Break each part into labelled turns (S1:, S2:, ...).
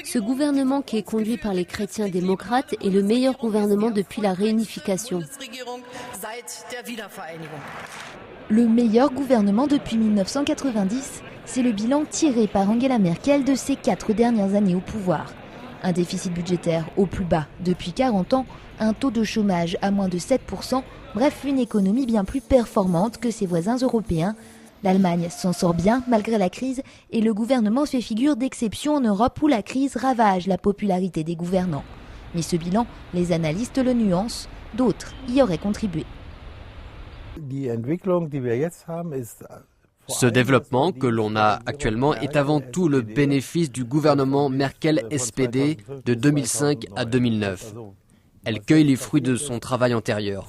S1: Ce gouvernement qui est conduit par les chrétiens démocrates est le meilleur gouvernement depuis la réunification.
S2: Le meilleur gouvernement depuis 1990, c'est le bilan tiré par Angela Merkel de ses 4 dernières années au pouvoir. Un déficit budgétaire au plus bas depuis 40 ans, un taux de chômage à moins de 7%, bref une économie bien plus performante que ses voisins européens. L'Allemagne s'en sort bien malgré la crise et le gouvernement fait figure d'exception en Europe où la crise ravage la popularité des gouvernants. Mais ce bilan, les analystes le nuancent, d'autres y auraient contribué.
S3: Ce développement que l'on a actuellement est avant tout le bénéfice du gouvernement Merkel-SPD de 2005 à 2009. Elle cueille les fruits de son travail antérieur.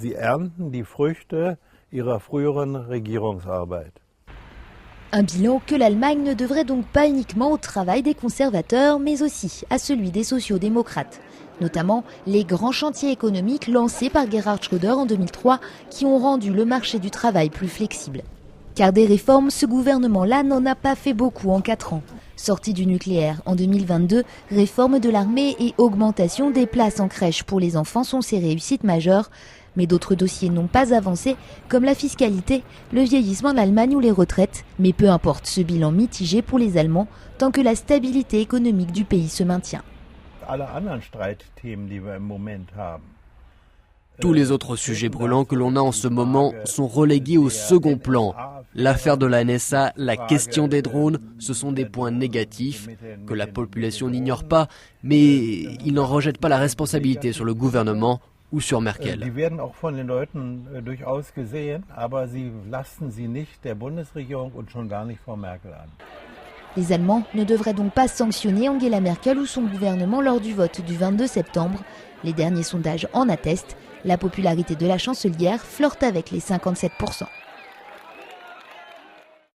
S2: Un bilan que l'Allemagne ne devrait donc pas uniquement au travail des conservateurs, mais aussi à celui des sociaux-démocrates. Notamment les grands chantiers économiques lancés par Gerhard Schröder en 2003 qui ont rendu le marché du travail plus flexible. Car des réformes, ce gouvernement-là n'en a pas fait beaucoup en 4 ans. Sortie du nucléaire en 2022, réforme de l'armée et augmentation des places en crèche pour les enfants sont ses réussites majeures. Mais d'autres dossiers n'ont pas avancé, comme la fiscalité, le vieillissement de l'Allemagne ou les retraites. Mais peu importe ce bilan mitigé pour les Allemands, tant que la stabilité économique du pays se maintient.
S3: Tous les autres sujets brûlants que l'on a en ce moment sont relégués au second plan. L'affaire de la NSA, la question des drones, ce sont des points négatifs que la population n'ignore pas, mais ils n'en rejettent pas la responsabilité sur le gouvernement ou sur Merkel.
S2: Les Allemands ne devraient donc pas sanctionner Angela Merkel ou son gouvernement lors du vote du 22 septembre. Les derniers sondages en attestent. La popularité de la chancelière flirte avec les 57%.